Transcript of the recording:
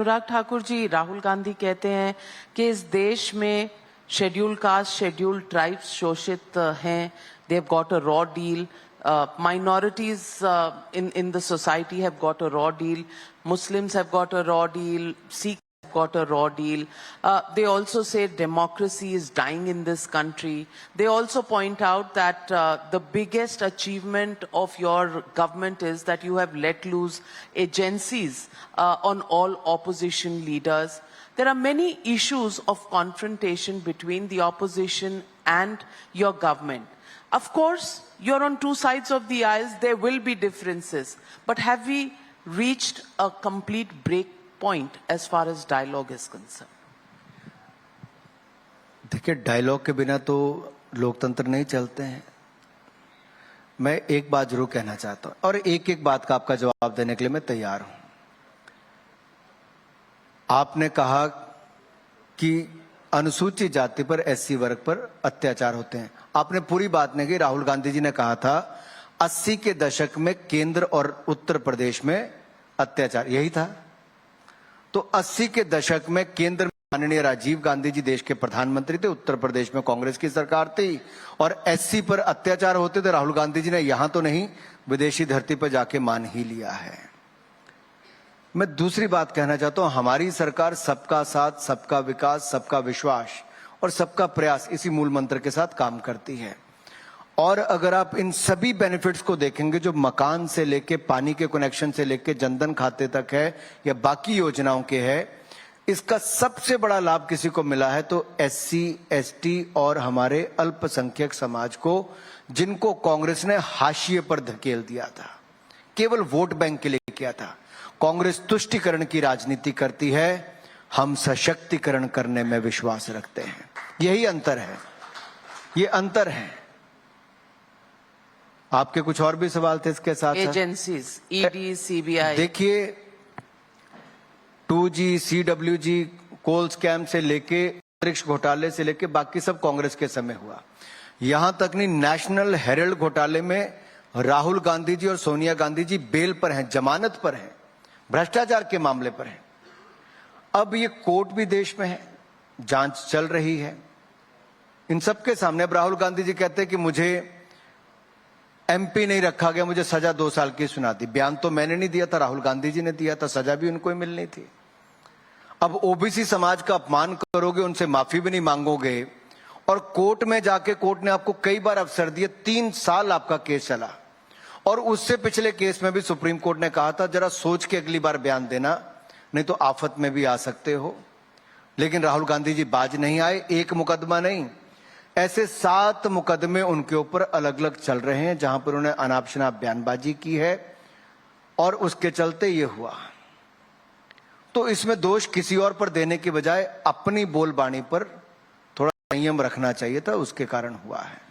अनुराग ठाकुर जी, राहुल गांधी कहते हैं कि इस देश में शेड्यूल कास्ट, शेड्यूल ट्राइब्स शोषित हैं. They have got a raw deal. Minorities in the society have got a raw deal. Muslims have got a raw deal. Sikhs have got a raw deal. They also say democracy is dying in this country. They also point out that the biggest achievement of your government is that you have let loose agencies on all opposition leaders. There are many issues of confrontation between the opposition and your government. Of course, you're on two sides of the aisle. There will be differences. But have we reached a complete break point as far as dialogue is concerned? देखिए, dialogue के बिना तो लोकतंत्र नहीं चलते हैं. मैं एक बात जरूर कहना चाहता हूं और एक एक बात का आपका जवाब देने के लिए मैं तैयार हूं. आपने कहा कि अनुसूचित जाति पर, एससी वर्ग पर अत्याचार होते हैं. आपने पूरी बात नहीं की. राहुल गांधी जी ने कहा था 80 के दशक में केंद्र और उत्तर प्रदेश में अत्याचार, यही था. तो 80 के दशक में केंद्र में माननीय राजीव गांधी जी देश के प्रधानमंत्री थे, उत्तर प्रदेश में कांग्रेस की सरकार थी और एससी पर अत्याचार होते थे. राहुल गांधी जी ने यहां तो नहीं, विदेशी धरती पर जाके मान ही लिया है. मैं दूसरी बात कहना चाहता हूं, हमारी सरकार सबका साथ, सबका विकास, सबका विश्वास और सबका प्रयास, इसी मूल मंत्र के साथ काम करती है. और अगर आप इन सभी बेनिफिट्स को देखेंगे जो मकान से लेके, पानी के कनेक्शन से लेके, जनधन खाते तक है या बाकी योजनाओं के है, इसका सबसे बड़ा लाभ किसी को मिला है तो एससी, एसटी और हमारे अल्पसंख्यक समाज को, जिनको कांग्रेस ने हाशिए पर धकेल दिया था, केवल वोट बैंक के लिए किया था. कांग्रेस तुष्टीकरण की राजनीति करती है, हम सशक्तिकरण करने में विश्वास रखते हैं. यही अंतर है, ये अंतर है. आपके कुछ और भी सवाल थे इसके साथ. Agencies, ED, CBI. देखिए, 2G, CWG, कोल स्कैम से लेके, अंतरिक्ष घोटाले से लेके बाकी सब कांग्रेस के समय हुआ. यहां तक नहीं, नेशनल हेराल्ड घोटाले में राहुल गांधी जी और सोनिया गांधी जी बेल पर हैं, जमानत पर हैं, भ्रष्टाचार के मामले पर हैं. अब ये कोर्ट भी देश में है, जांच चल रही है. इन सबके सामने अब राहुल गांधी जी कहते हैं कि मुझे एमपी नहीं रखा गया, मुझे सजा 2 साल की सुना दी. बयान तो मैंने नहीं दिया था, राहुल गांधी जी ने दिया था. सजा भी उनको ही मिलनी थी. अब ओबीसी समाज का अपमान करोगे, उनसे माफी भी नहीं मांगोगे और कोर्ट में जाके कोर्ट ने आपको कई बार अवसर दिए. 3 साल आपका केस चला और उससे पिछले केस में भी सुप्रीम कोर्ट ने कहा था जरा सोच के अगली बार बयान देना, नहीं तो आफत में भी आ सकते हो. लेकिन राहुल गांधी जी बाज नहीं आए. एक मुकदमा नहीं, ऐसे 7 मुकदमे उनके ऊपर अलग अलग चल रहे हैं जहां पर उन्होंने अनाप शनाप बयानबाजी की है और उसके चलते ये हुआ. तो इसमें दोष किसी और पर देने की बजाय अपनी बोलबाणी पर थोड़ा संयम रखना चाहिए था, उसके कारण हुआ है.